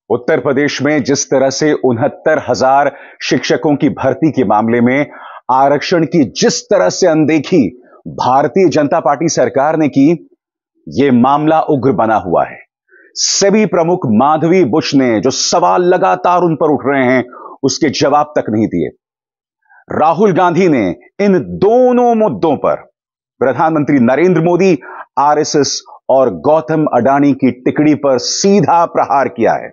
उत्तर प्रदेश में जिस तरह से 69,000 शिक्षकों की भर्ती के मामले में आरक्षण की जिस तरह से अनदेखी भारतीय जनता पार्टी सरकार ने की, यह मामला उग्र बना हुआ है। सेबी प्रमुख माधवी बुच ने जो सवाल लगातार उन पर उठ रहे हैं, उसके जवाब तक नहीं दिए। राहुल गांधी ने इन दोनों मुद्दों पर प्रधानमंत्री नरेंद्र मोदी, आरएसएस और गौतम अडानी की टिकड़ी पर सीधा प्रहार किया है।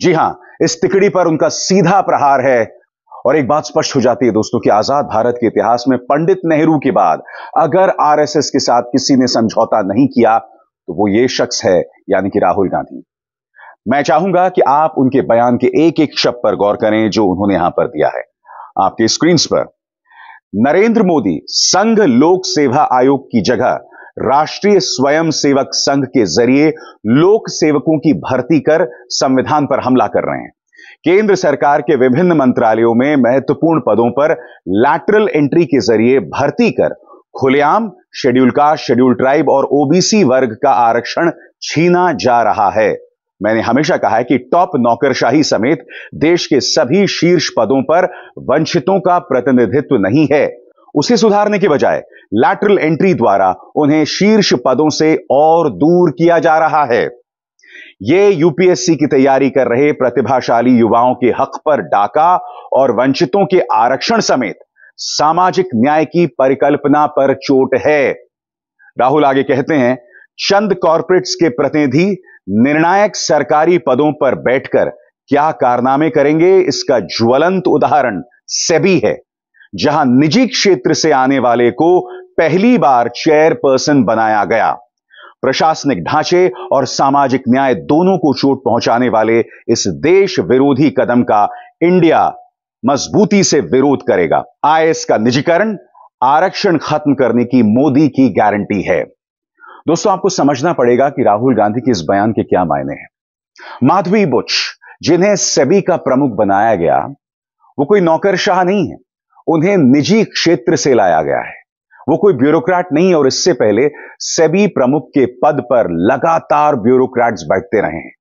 जी हां, इस टिकड़ी पर उनका सीधा प्रहार है। और एक बात स्पष्ट हो जाती है दोस्तों कि आजाद भारत के इतिहास में पंडित नेहरू के बाद अगर आरएसएस के साथ किसी ने समझौता नहीं किया तो वो ये शख्स है, यानी कि राहुल गांधी। मैं चाहूंगा कि आप उनके बयान के एक एक शब्द पर गौर करें जो उन्होंने यहां पर दिया है आपके स्क्रीन पर। नरेंद्र मोदी संघ लोक सेवा आयोग की जगह राष्ट्रीय स्वयंसेवक संघ के जरिए लोक सेवकों की भर्ती कर संविधान पर हमला कर रहे हैं। केंद्र सरकार के विभिन्न मंत्रालयों में महत्वपूर्ण पदों पर लैटरल एंट्री के जरिए भर्ती कर खुलेआम शेड्यूल कास्ट, शेड्यूल ट्राइब और ओबीसी वर्ग का आरक्षण छीना जा रहा है। मैंने हमेशा कहा है कि टॉप नौकरशाही समेत देश के सभी शीर्ष पदों पर वंचितों का प्रतिनिधित्व नहीं है। उसे सुधारने के बजाय लैटरल एंट्री द्वारा उन्हें शीर्ष पदों से और दूर किया जा रहा है। यह यूपीएससी की तैयारी कर रहे प्रतिभाशाली युवाओं के हक पर डाका और वंचितों के आरक्षण समेत सामाजिक न्याय की परिकल्पना पर चोट है। राहुल आगे कहते हैं, चंद कॉर्पोरेट्स के प्रतिनिधि निर्णायक सरकारी पदों पर बैठकर क्या कारनामे करेंगे, इसका ज्वलंत उदाहरण सेबी है, जहां निजी क्षेत्र से आने वाले को पहली बार चेयरपर्सन बनाया गया। प्रशासनिक ढांचे और सामाजिक न्याय दोनों को चोट पहुंचाने वाले इस देश विरोधी कदम का इंडिया मजबूती से विरोध करेगा। आईएएस का निजीकरण आरक्षण खत्म करने की मोदी की गारंटी है। दोस्तों, आपको समझना पड़ेगा कि राहुल गांधी के इस बयान के क्या मायने हैं। माधवी बुच, जिन्हें सेबी का प्रमुख बनाया गया, वो कोई नौकरशाह नहीं है। उन्हें निजी क्षेत्र से लाया गया है। वो कोई ब्यूरोक्रेट नहीं, और इससे पहले सेबी प्रमुख के पद पर लगातार ब्यूरोक्रेट्स बैठते रहे हैं।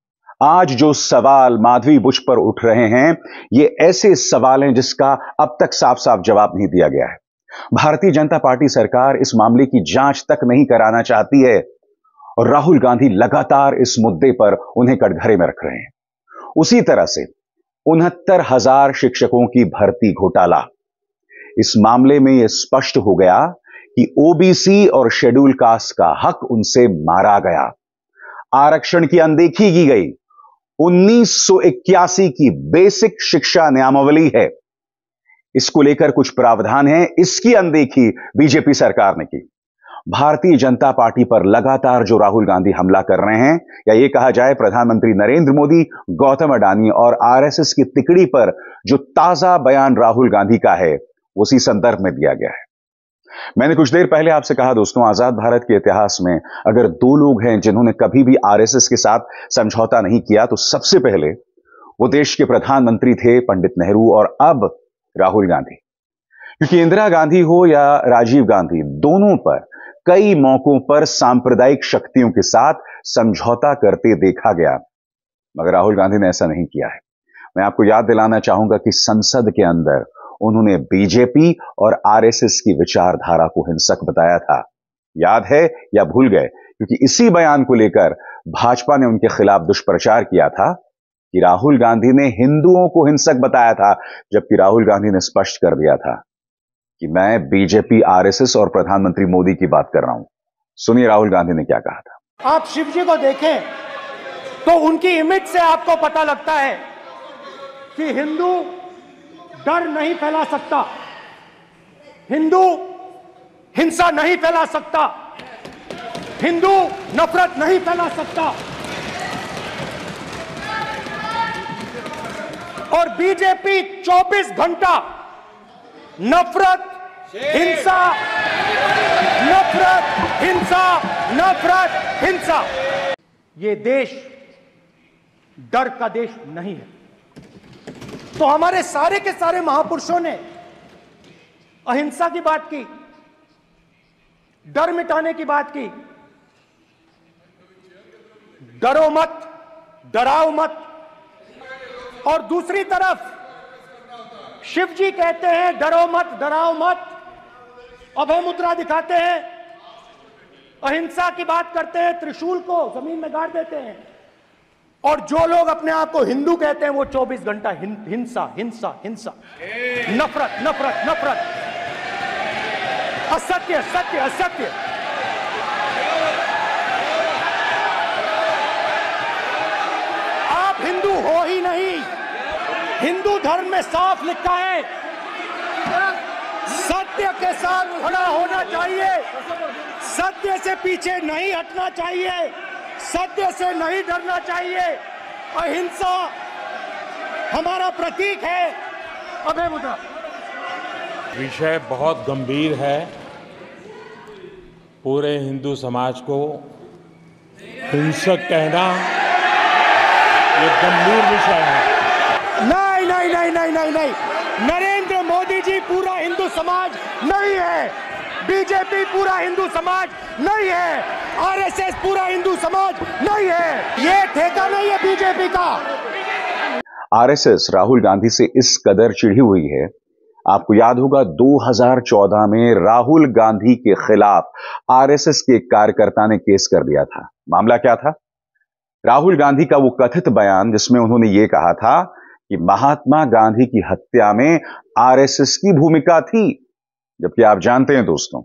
आज जो सवाल माधवी बुच पर उठ रहे हैं, ये ऐसे सवाल हैं जिसका अब तक साफ साफ जवाब नहीं दिया गया है। भारतीय जनता पार्टी सरकार इस मामले की जांच तक नहीं कराना चाहती है, और राहुल गांधी लगातार इस मुद्दे पर उन्हें कटघरे में रख रहे हैं। उसी तरह से 69,000 शिक्षकों की भर्ती घोटाला, इस मामले में यह स्पष्ट हो गया कि ओबीसी और शेड्यूल कास्ट का हक उनसे मारा गया। आरक्षण की अनदेखी की गई। 1981 की बेसिक शिक्षा नियमावली है, इसको लेकर कुछ प्रावधान है, इसकी अनदेखी बीजेपी सरकार ने की। भारतीय जनता पार्टी पर लगातार जो राहुल गांधी हमला कर रहे हैं, या यह कहा जाए प्रधानमंत्री नरेंद्र मोदी, गौतम अडानी और आरएसएस की तिकड़ी पर जो ताजा बयान राहुल गांधी का है, उसी संदर्भ में दिया गया है। मैंने कुछ देर पहले आपसे कहा दोस्तों, आजाद भारत के इतिहास में अगर दो लोग हैं जिन्होंने कभी भी आरएसएस के साथ समझौता नहीं किया, तो सबसे पहले वो देश के प्रधानमंत्री थे पंडित नेहरू, और अब राहुल गांधी। क्योंकि इंदिरा गांधी हो या राजीव गांधी, दोनों पर कई मौकों पर सांप्रदायिक शक्तियों के साथ समझौता करते देखा गया, मगर राहुल गांधी ने ऐसा नहीं किया है। मैं आपको याद दिलाना चाहूंगा कि संसद के अंदर उन्होंने बीजेपी और आरएसएस की विचारधारा को हिंसक बताया था। याद है या भूल गए? क्योंकि इसी बयान को लेकर भाजपा ने उनके खिलाफ दुष्प्रचार किया था कि राहुल गांधी ने हिंदुओं को हिंसक बताया था, जबकि राहुल गांधी ने स्पष्ट कर दिया था कि मैं बीजेपी, आरएसएस और प्रधानमंत्री मोदी की बात कर रहा हूं। सुनिए राहुल गांधी ने क्या कहा था। आप शिव जी को देखें तो उनकी इमेज से आपको पता लगता है कि हिंदू डर नहीं फैला सकता, हिंदू हिंसा नहीं फैला सकता, हिंदू नफरत नहीं फैला सकता। और बीजेपी 24 घंटा नफरत, हिंसा, नफरत, हिंसा, नफरत, हिंसा। ये देश डर का देश नहीं है। तो हमारे सारे के सारे महापुरुषों ने अहिंसा की बात की, डर मिटाने की बात की। डरो मत, डराओ मत, और दूसरी तरफ शिव जी कहते हैं डरो मत, डराओ मत, अभय मुद्रा दिखाते हैं, अहिंसा की बात करते हैं, त्रिशूल को जमीन में गाड़ देते हैं, और जो लोग अपने आप को हिंदू कहते हैं वो 24 घंटा हिंसा हिंसा हिंसा, नफरत नफरत नफरत, असत्य सत्य असत्य। आप हिंदू हो ही नहीं। हिंदू धर्म में साफ लिखा है सत्य के साथ खड़ा होना चाहिए, सत्य से पीछे नहीं हटना चाहिए, सत्य से नहीं डरना चाहिए। अहिंसा हमारा प्रतीक है। अभय मुद्रा। विषय बहुत गंभीर है। पूरे हिंदू समाज को हिंसक कहना ये गंभीर विषय है। नहीं नहीं नहीं नहीं नहीं नहीं, नरेंद्र मोदी जी पूरा हिंदू समाज नहीं है, बीजेपी पूरा हिंदू समाज नहीं है, आरएसएस पूरा हिंदू समाज नहीं है, ये ठेका नहीं है बीजेपी का। आरएसएस राहुल गांधी से इस कदर चिढ़ी हुई है, आपको याद होगा 2014 में राहुल गांधी के खिलाफ आरएसएस के कार्यकर्ता ने केस कर दिया था। मामला क्या था? राहुल गांधी का वो कथित बयान जिसमें उन्होंने ये कहा था कि महात्मा गांधी की हत्या में आरएसएस की भूमिका थी। जबकि आप जानते हैं दोस्तों,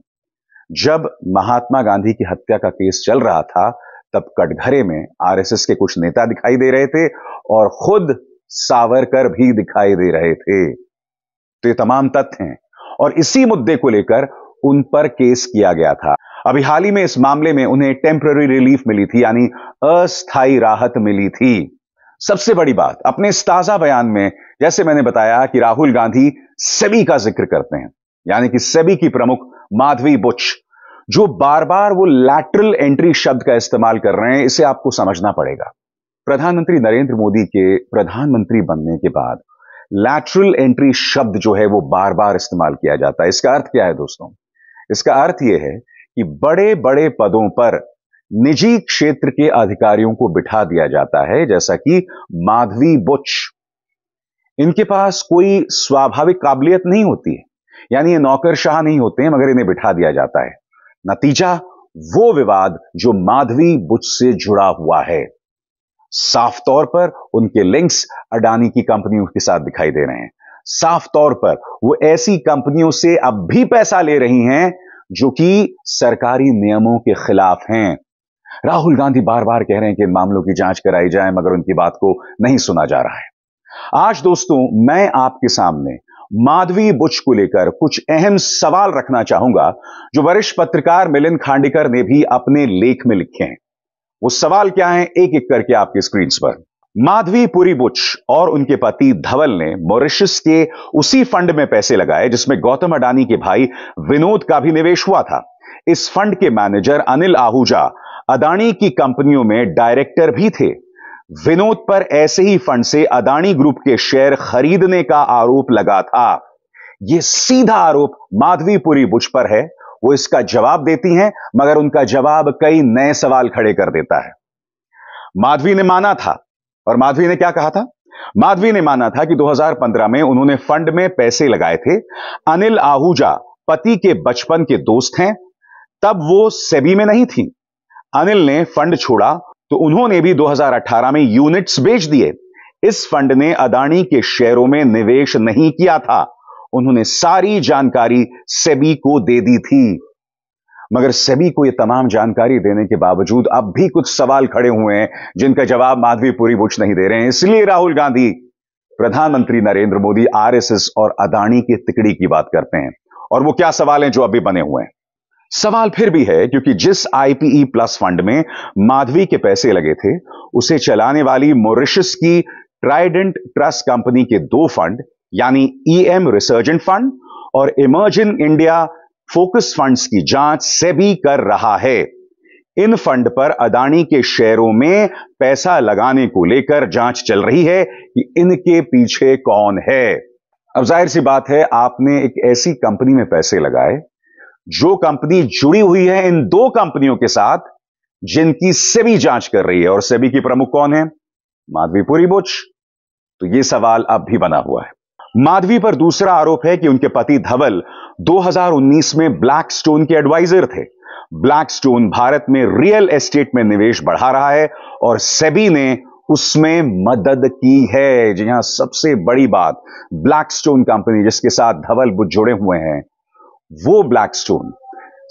जब महात्मा गांधी की हत्या का केस चल रहा था तब कटघरे में आरएसएस के कुछ नेता दिखाई दे रहे थे और खुद सावरकर भी दिखाई दे रहे थे। तो ये तमाम तथ्य हैं और इसी मुद्दे को लेकर उन पर केस किया गया था। अभी हाल ही में इस मामले में उन्हें टेम्पररी रिलीफ मिली थी, यानी अस्थायी राहत मिली थी। सबसे बड़ी बात, अपने इस ताजा बयान में जैसे मैंने बताया कि राहुल गांधी सेबी का जिक्र करते हैं, यानी कि सेबी की प्रमुख माधवी बुच, जो बार बार वो लैटरल एंट्री शब्द का इस्तेमाल कर रहे हैं, इसे आपको समझना पड़ेगा। प्रधानमंत्री नरेंद्र मोदी के प्रधानमंत्री बनने के बाद लैटरल एंट्री शब्द जो है वो बार बार इस्तेमाल किया जाता है। इसका अर्थ क्या है दोस्तों? इसका अर्थ यह है कि बड़े बड़े पदों पर निजी क्षेत्र के अधिकारियों को बिठा दिया जाता है, जैसा कि माधवी बुच। इनके पास कोई स्वाभाविक काबिलियत नहीं होती है, यानी ये नौकरशाह नहीं होते हैं, मगर इन्हें बिठा दिया जाता है। नतीजा वो विवाद जो माधवी बुच से जुड़ा हुआ है। साफ तौर पर उनके लिंक्स अडानी की कंपनियों के साथ दिखाई दे रहे हैं। साफ तौर पर वो ऐसी कंपनियों से अब भी पैसा ले रही हैं जो कि सरकारी नियमों के खिलाफ हैं। राहुल गांधी बार बार कह रहे हैं कि इन मामलों की जांच कराई जाए, मगर उनकी बात को नहीं सुना जा रहा है। आज दोस्तों मैं आपके सामने माधवी बुच को लेकर कुछ अहम सवाल रखना चाहूंगा जो वरिष्ठ पत्रकार मिलिंद खांडेकर ने भी अपने लेख में लिखे हैं। वो सवाल क्या है, एक एक करके आपकी स्क्रीन पर। माधवी पुरी बुच और उनके पति धवल ने मॉरिशस के उसी फंड में पैसे लगाए जिसमें गौतम अडानी के भाई विनोद का भी निवेश हुआ था। इस फंड के मैनेजर अनिल आहूजा अडानी की कंपनियों में डायरेक्टर भी थे। विनोद पर ऐसे ही फंड से अडानी ग्रुप के शेयर खरीदने का आरोप लगा था। यह सीधा आरोप माधवी पुरी बुच पर है। वो इसका जवाब देती हैं, मगर उनका जवाब कई नए सवाल खड़े कर देता है। माधवी ने माना था, और माधवी ने क्या कहा था? माधवी ने माना था कि 2015 में उन्होंने फंड में पैसे लगाए थे। अनिल आहूजा पति के बचपन के दोस्त हैं, तब वो सेबी में नहीं थी। अनिल ने फंड छोड़ा तो उन्होंने भी 2018 में यूनिट्स बेच दिए। इस फंड ने अडानी के शेयरों में निवेश नहीं किया था। उन्होंने सारी जानकारी सेबी को दे दी थी, मगर सेबी को यह तमाम जानकारी देने के बावजूद अब भी कुछ सवाल खड़े हुए हैं जिनका जवाब माधवी पुरी बुच नहीं दे रहे हैं। इसलिए राहुल गांधी, प्रधानमंत्री नरेंद्र मोदी, आरएसएस और अडानी की तिकड़ी की बात करते हैं। और वो क्या सवाल हैं जो अभी बने हुए हैं? सवाल फिर भी है क्योंकि जिस आईपीई प्लस फंड में माधवी के पैसे लगे थे, उसे चलाने वाली मॉरिशस की ट्राइडेंट ट्रस्ट कंपनी के दो फंड, यानी ईएम रिसर्जेंट फंड और इमर्जिंग इंडिया फोकस फंड्स की जांच सेबी कर रहा है। इन फंड पर अडानी के शेयरों में पैसा लगाने को लेकर जांच चल रही है कि इनके पीछे कौन है। अब जाहिर सी बात है, आपने एक ऐसी कंपनी में पैसे लगाए जो कंपनी जुड़ी हुई है इन दो कंपनियों के साथ जिनकी सेबी जांच कर रही है। और सेबी की प्रमुख कौन है? माधवी पुरी बुच। तो यह सवाल अब भी बना हुआ है। माधवी पर दूसरा आरोप है कि उनके पति धवल 2019 में ब्लैकस्टोन के एडवाइजर थे। ब्लैकस्टोन भारत में रियल एस्टेट में निवेश बढ़ा रहा है और सेबी ने उसमें मदद की है। जी हां, सबसे बड़ी बात, ब्लैकस्टोन कंपनी जिसके साथ धवल बुद्ध जुड़े हुए हैं, वो ब्लैकस्टोन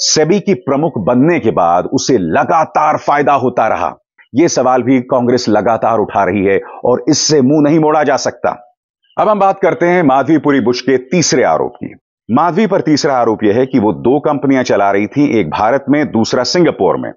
सेबी की प्रमुख बनने के बाद उसे लगातार फायदा होता रहा। यह सवाल भी कांग्रेस लगातार उठा रही है और इससे मुंह नहीं मोड़ा जा सकता। अब हम बात करते हैं माधवीपुरी बुश के तीसरे आरोप की। माधवी पर तीसरा आरोप यह है कि वो 2 कंपनियां चला रही थी, एक भारत में, दूसरा सिंगापुर में।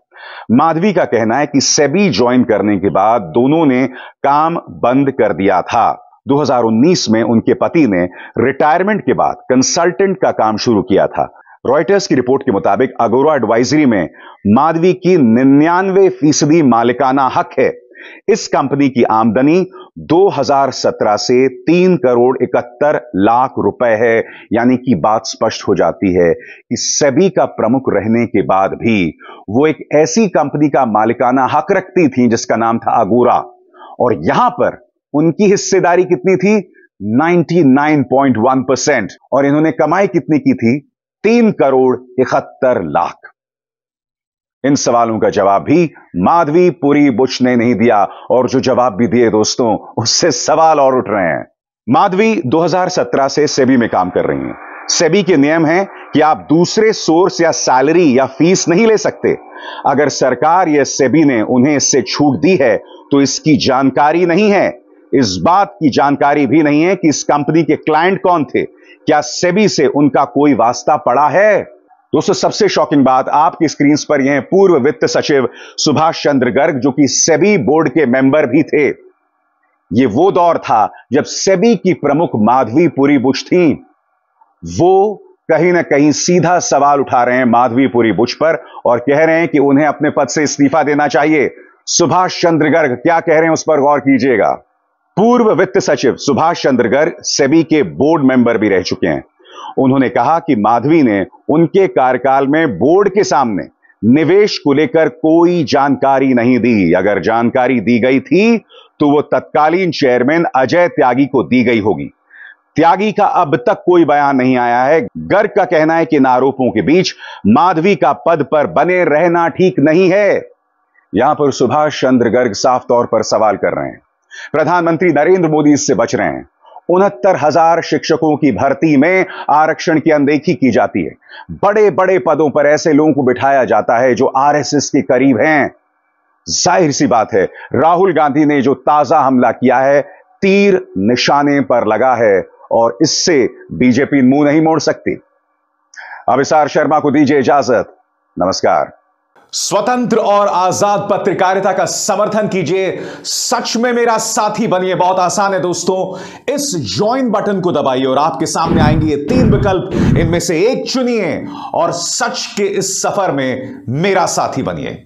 माधवी का कहना है कि सेबी ज्वाइन करने के बाद दोनों ने काम बंद कर दिया था। 2019 में उनके पति ने रिटायरमेंट के बाद कंसल्टेंट का काम शुरू किया था। रॉयटर्स की रिपोर्ट के मुताबिक अगोरा एडवाइजरी में माधवी की 99% मालिकाना हक है। इस कंपनी की आमदनी 2017 से 3 करोड़ 71 लाख रुपए है। यानी कि बात स्पष्ट हो जाती है कि सेबी का प्रमुख रहने के बाद भी वो एक ऐसी कंपनी का मालिकाना हक रखती थी जिसका नाम था अगोरा, और यहां पर उनकी हिस्सेदारी कितनी थी? 99.1%। और इन्होंने कमाई कितनी की थी? 3 करोड़ 71 लाख। इन सवालों का जवाब भी माधवीपुरी बुश ने नहीं दिया, और जो जवाब भी दिए दोस्तों, उससे सवाल और उठ रहे हैं। माधवी 2017 से सेबी में काम कर रही हैं। सेबी के नियम हैं कि आप दूसरे सोर्स या सैलरी या फीस नहीं ले सकते। अगर सरकार या सेबी ने उन्हें इससे छूट दी है तो इसकी जानकारी नहीं है। इस बात की जानकारी भी नहीं है कि इस कंपनी के क्लाइंट कौन थे, क्या सेबी से उनका कोई वास्ता पड़ा है। दोस्तों, सबसे शॉकिंग बात, आपकी स्क्रीन पर यह पूर्व वित्त सचिव सुभाष चंद्र गर्ग, जो कि सेबी बोर्ड के मेंबर भी थे। यह वो दौर था जब सेबी की प्रमुख माधवीपुरी बुश थी। वो कहीं ना कहीं सीधा सवाल उठा रहे हैं माधवीपुरी बुश पर और कह रहे हैं कि उन्हें अपने पद से इस्तीफा देना चाहिए। सुभाष चंद्र गर्ग क्या कह रहे हैं उस पर गौर कीजिएगा। पूर्व वित्त सचिव सुभाष चंद्र गर्ग सेबी के बोर्ड मेंबर भी रह चुके हैं। उन्होंने कहा कि माधवी ने उनके कार्यकाल में बोर्ड के सामने निवेश को लेकर कोई जानकारी नहीं दी। अगर जानकारी दी गई थी तो वो तत्कालीन चेयरमैन अजय त्यागी को दी गई होगी। त्यागी का अब तक कोई बयान नहीं आया है। गर्ग का कहना है कि इन आरोपों के बीच माधवी का पद पर बने रहना ठीक नहीं है। यहां पर सुभाष चंद्र गर्ग साफ तौर पर सवाल कर रहे हैं। प्रधानमंत्री नरेंद्र मोदी इससे बच रहे हैं। 69,000 शिक्षकों की भर्ती में आरक्षण की अनदेखी की जाती है। बड़े बड़े पदों पर ऐसे लोगों को बिठाया जाता है जो आरएसएस के करीब हैं। जाहिर सी बात है, राहुल गांधी ने जो ताजा हमला किया है, तीर निशाने पर लगा है और इससे बीजेपी मुंह नहीं मोड़ सकती। अभिसार शर्मा को दीजिए इजाजत। नमस्कार। स्वतंत्र और आजाद पत्रकारिता का समर्थन कीजिए, सच में मेरा साथी बनिए। बहुत आसान है दोस्तों, इस ज्वाइन बटन को दबाइए और आपके सामने आएंगे ये 3 विकल्प। इनमें से एक चुनिए और सच के इस सफर में मेरा साथी बनिए।